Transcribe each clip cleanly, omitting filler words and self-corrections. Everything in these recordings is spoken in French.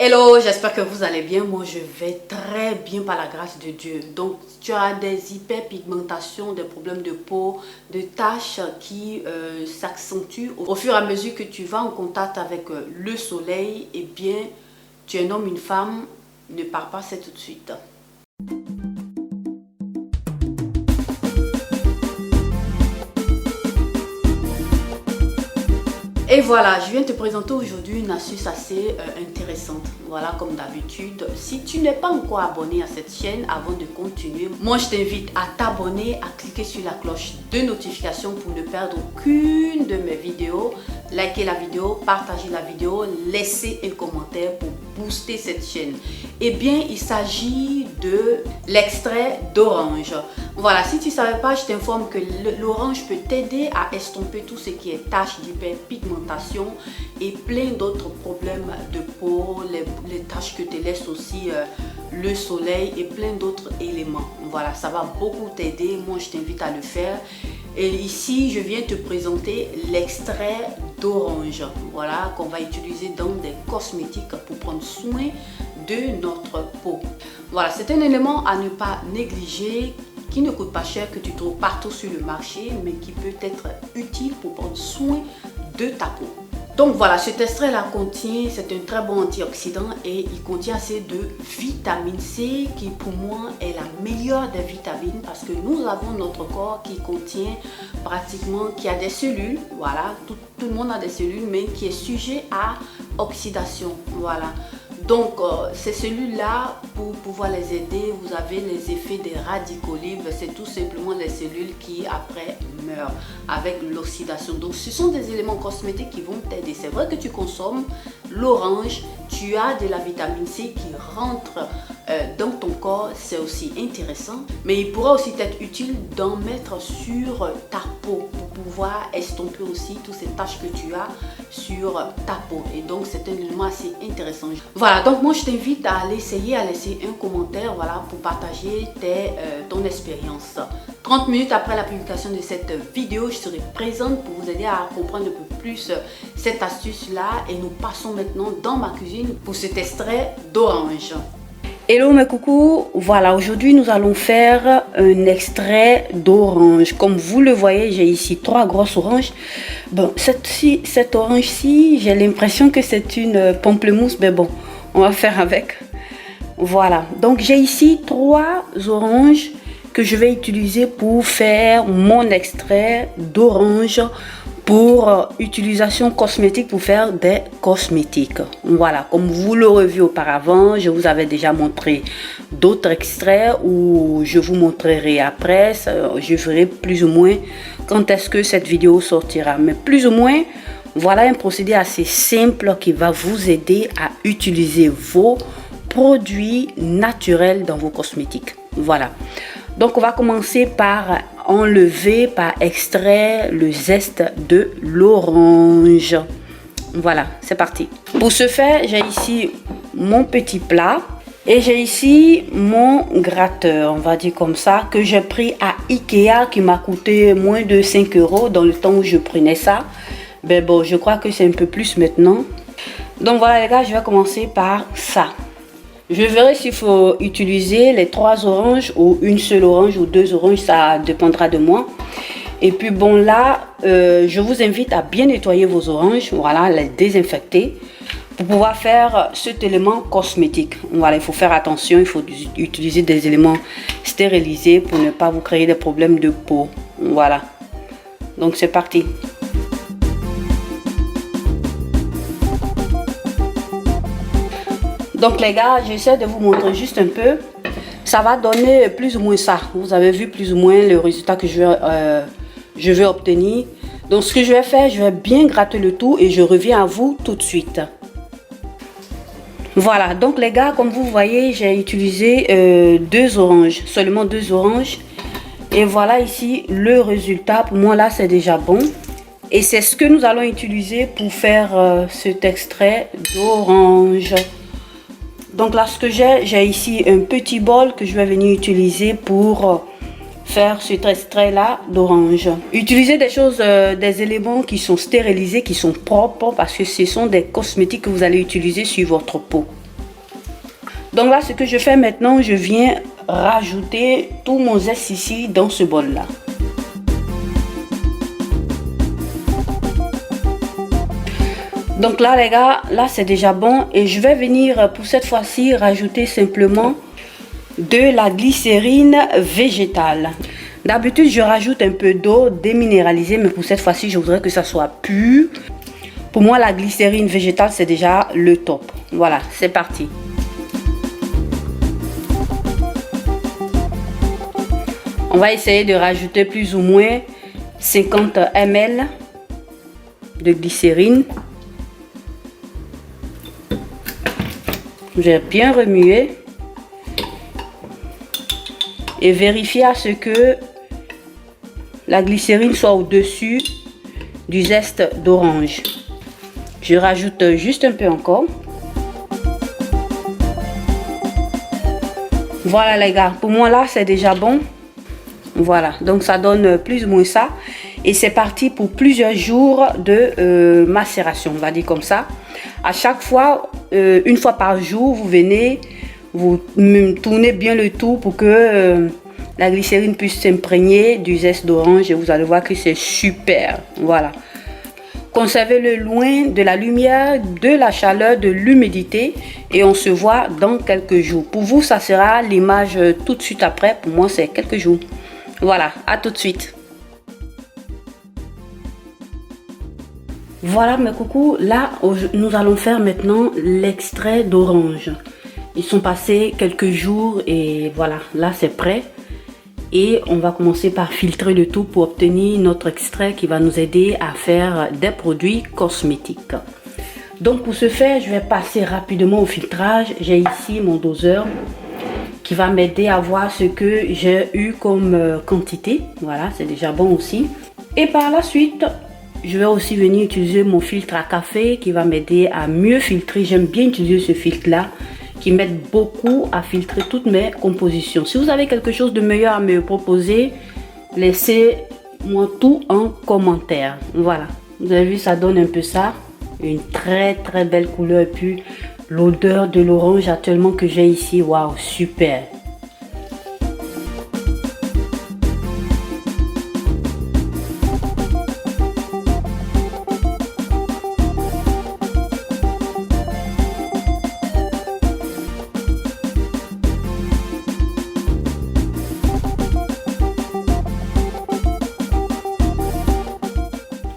Hello, j'espère que vous allez bien. Moi, je vais très bien par la grâce de Dieu. Donc, tu as des hyperpigmentations, des problèmes de peau, des taches qui s'accentuent au fur et à mesure que tu vas en contact avec le soleil. Eh bien, tu es un homme, une femme, ne pars pas, c'est tout de suite. Et voilà, je viens te présenter aujourd'hui une astuce assez intéressante. Voilà, comme d'habitude, si tu n'es pas encore abonné à cette chaîne, avant de continuer, moi je t'invite à t'abonner, à cliquer sur la cloche de notification pour ne perdre aucune de mes vidéos. Likez la vidéo, partagez la vidéo, laissez un commentaire pour booster cette chaîne. Eh bien, il s'agit de l'extrait d'orange. Voilà, si tu ne savais pas, je t'informe que l'orange peut t'aider à estomper tout ce qui est taches d'hyperpigmentation et plein d'autres problèmes de peau, les taches que te laisse aussi le soleil et plein d'autres éléments. Voilà, ça va beaucoup t'aider. Moi, je t'invite à le faire. Et ici, je viens te présenter l'extrait d'orange. Voilà, qu'on va utiliser dans des cosmétiques pour prendre soin de notre peau. Voilà, c'est un élément à ne pas négliger, qui ne coûte pas cher, que tu trouves partout sur le marché, mais qui peut être utile pour prendre soin de ta peau. Donc voilà, cet extrait-là contient, c'est un très bon antioxydant et il contient assez de vitamine C qui pour moi est la meilleure des vitamines parce que nous avons notre corps qui contient pratiquement, qui a des cellules, voilà, tout le monde a des cellules, mais qui est sujet à oxydation, voilà. Donc, ces cellules-là, pour pouvoir les aider, vous avez les effets des radicaux libres. C'est tout simplement les cellules qui, après, meurent avec l'oxydation. Donc, ce sont des éléments cosmétiques qui vont t'aider. C'est vrai que tu consommes l'orange, tu as de la vitamine C qui rentre dans ton corps. C'est aussi intéressant. Mais il pourra aussi être utile d'en mettre sur ta peau pour pouvoir estomper aussi toutes ces taches que tu as sur ta peau. Et donc, c'est un élément assez intéressant. Voilà, donc moi je t'invite à l'essayer, à laisser un commentaire, voilà, pour partager ton expérience. 30 minutes après la publication de cette vidéo, je serai présente pour vous aider à comprendre un peu plus cette astuce-là. Et nous passons maintenant dans ma cuisine pour cet extrait d'orange. Hello mes coucous, voilà, aujourd'hui nous allons faire un extrait d'orange. Comme vous le voyez, j'ai ici 3 grosses oranges. Bon, cette orange-ci, j'ai l'impression que c'est une pamplemousse, mais bon, on va faire avec. Voilà, donc j'ai ici 3 oranges que je vais utiliser pour faire mon extrait d'orange pour utilisation cosmétique, pour faire des cosmétiques. Voilà, comme vous l'aurez vu auparavant, je vous avais déjà montré d'autres extraits où je vous montrerai après. Je verrai plus ou moins quand est-ce que cette vidéo sortira. Mais plus ou moins, voilà un procédé assez simple qui va vous aider à utiliser vos produits naturels dans vos cosmétiques. Voilà. Donc, on va commencer par enlever, par extraire le zeste de l'orange. Voilà, c'est parti. Pour ce faire, j'ai ici mon petit plat et j'ai ici mon gratteur, on va dire comme ça, que j'ai pris à Ikea, qui m'a coûté moins de 5 € dans le temps où je prenais ça. Ben bon, je crois que c'est un peu plus maintenant. Donc voilà les gars, je vais commencer par ça. Je verrai s'il faut utiliser les 3 oranges ou une seule orange ou 2 oranges, ça dépendra de moi. Et puis bon là, je vous invite à bien nettoyer vos oranges, voilà, les désinfecter pour pouvoir faire cet élément cosmétique. Voilà, il faut faire attention, il faut utiliser des éléments stérilisés pour ne pas vous créer des problèmes de peau. Voilà, donc c'est parti. Donc les gars, j'essaie de vous montrer juste un peu. Ça va donner plus ou moins ça. Vous avez vu plus ou moins le résultat que je vais obtenir. Donc ce que je vais faire, je vais bien gratter le tout et je reviens à vous tout de suite. Voilà, donc les gars, comme vous voyez, j'ai utilisé 2 oranges, seulement 2 oranges. Et voilà ici le résultat. Pour moi là, c'est déjà bon. Et c'est ce que nous allons utiliser pour faire cet extrait d'orange. Donc là, ce que j'ai ici un petit bol que je vais venir utiliser pour faire cet extrait là d'orange. Utilisez des choses, des éléments qui sont stérilisés, qui sont propres, parce que ce sont des cosmétiques que vous allez utiliser sur votre peau. Donc là, ce que je fais maintenant, je viens rajouter tout mon zeste ici dans ce bol là. Donc là les gars, là c'est déjà bon et je vais venir pour cette fois-ci rajouter simplement de la glycérine végétale. D'habitude je rajoute un peu d'eau déminéralisée, mais pour cette fois-ci je voudrais que ça soit pur. Pour moi la glycérine végétale c'est déjà le top. Voilà, c'est parti. On va essayer de rajouter plus ou moins 50 ml de glycérine. J'ai bien remué et vérifier à ce que la glycérine soit au-dessus du zeste d'orange. Je rajoute juste un peu encore. Voilà les gars, pour moi là c'est déjà bon. Voilà, donc ça donne plus ou moins ça. Et c'est parti pour plusieurs jours de macération, on va dire comme ça. À chaque fois, une fois par jour, vous venez, vous tournez bien le tout pour que la glycérine puisse s'imprégner du zeste d'orange et vous allez voir que c'est super. Voilà. Conservez-le loin de la lumière, de la chaleur, de l'humidité et on se voit dans quelques jours. Pour vous, ça sera l'image tout de suite après. Pour moi, c'est quelques jours. Voilà, à tout de suite. Voilà mes coucous, là nous allons faire maintenant l'extrait d'orange. Ils sont passés quelques jours et voilà, là c'est prêt. Et on va commencer par filtrer le tout pour obtenir notre extrait qui va nous aider à faire des produits cosmétiques. Donc pour ce faire, je vais passer rapidement au filtrage. J'ai ici mon doseur qui va m'aider à voir ce que j'ai eu comme quantité. Voilà, c'est déjà bon aussi. Et par la suite, je vais aussi venir utiliser mon filtre à café qui va m'aider à mieux filtrer. J'aime bien utiliser ce filtre-là qui m'aide beaucoup à filtrer toutes mes compositions. Si vous avez quelque chose de meilleur à me proposer, laissez-moi tout en commentaire. Voilà, vous avez vu, ça donne un peu ça. Une très très belle couleur et puis l'odeur de l'orange actuellement que j'ai ici. Waouh, super!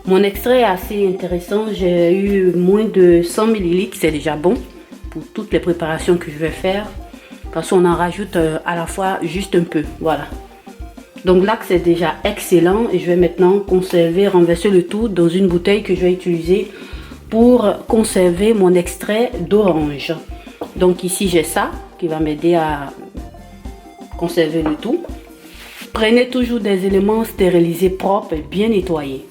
Mon extrait est assez intéressant, j'ai eu moins de 100 ml, c'est déjà bon pour toutes les préparations que je vais faire. Parce qu'on en rajoute à la fois juste un peu, voilà. Donc là c'est déjà excellent et je vais maintenant conserver, renverser le tout dans une bouteille que je vais utiliser pour conserver mon extrait d'orange. Donc ici j'ai ça qui va m'aider à conserver le tout. Prenez toujours des éléments stérilisés, propres et bien nettoyés.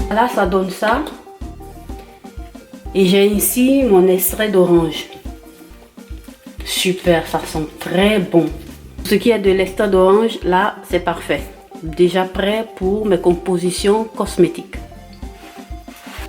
Là ça donne ça et j'ai ici mon extrait d'orange. Super, ça sent très bon. Ce qui est de l'extrait d'orange, là c'est parfait, déjà prêt pour mes compositions cosmétiques.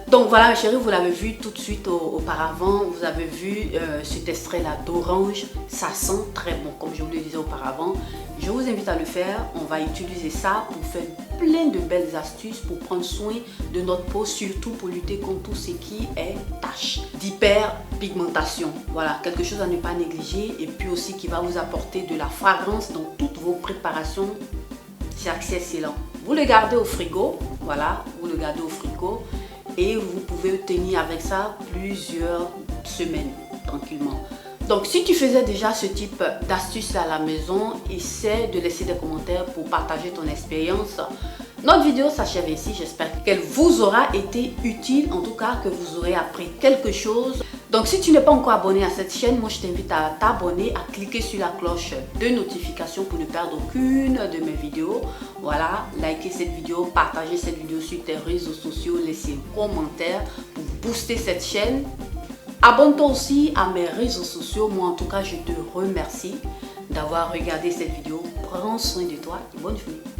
Donc voilà chérie, vous l'avez vu tout de suite auparavant, vous avez vu cet extrait là d'orange, ça sent très bon comme je vous le disais auparavant. Je vous invite à le faire, on va utiliser ça pour faire plein de belles astuces pour prendre soin de notre peau, surtout pour lutter contre tout ce qui est taches, d'hyperpigmentation. Voilà, quelque chose à ne pas négliger et puis aussi qui va vous apporter de la fragrance dans toutes vos préparations. C'est excellent. Vous le gardez au frigo, voilà, vous le gardez au frigo. Et vous pouvez tenir avec ça plusieurs semaines tranquillement. Donc si tu faisais déjà ce type d'astuces à la maison, essaie de laisser des commentaires pour partager ton expérience. Notre vidéo s'achève ici, j'espère qu'elle vous aura été utile, en tout cas que vous aurez appris quelque chose. Donc si tu n'es pas encore abonné à cette chaîne, moi je t'invite à t'abonner, à cliquer sur la cloche de notification pour ne perdre aucune de mes vidéos. Voilà, likez cette vidéo, partagez cette vidéo sur tes réseaux sociaux, laissez un commentaire pour booster cette chaîne. Abonne-toi aussi à mes réseaux sociaux, moi en tout cas je te remercie d'avoir regardé cette vidéo. Prends soin de toi et bonne journée.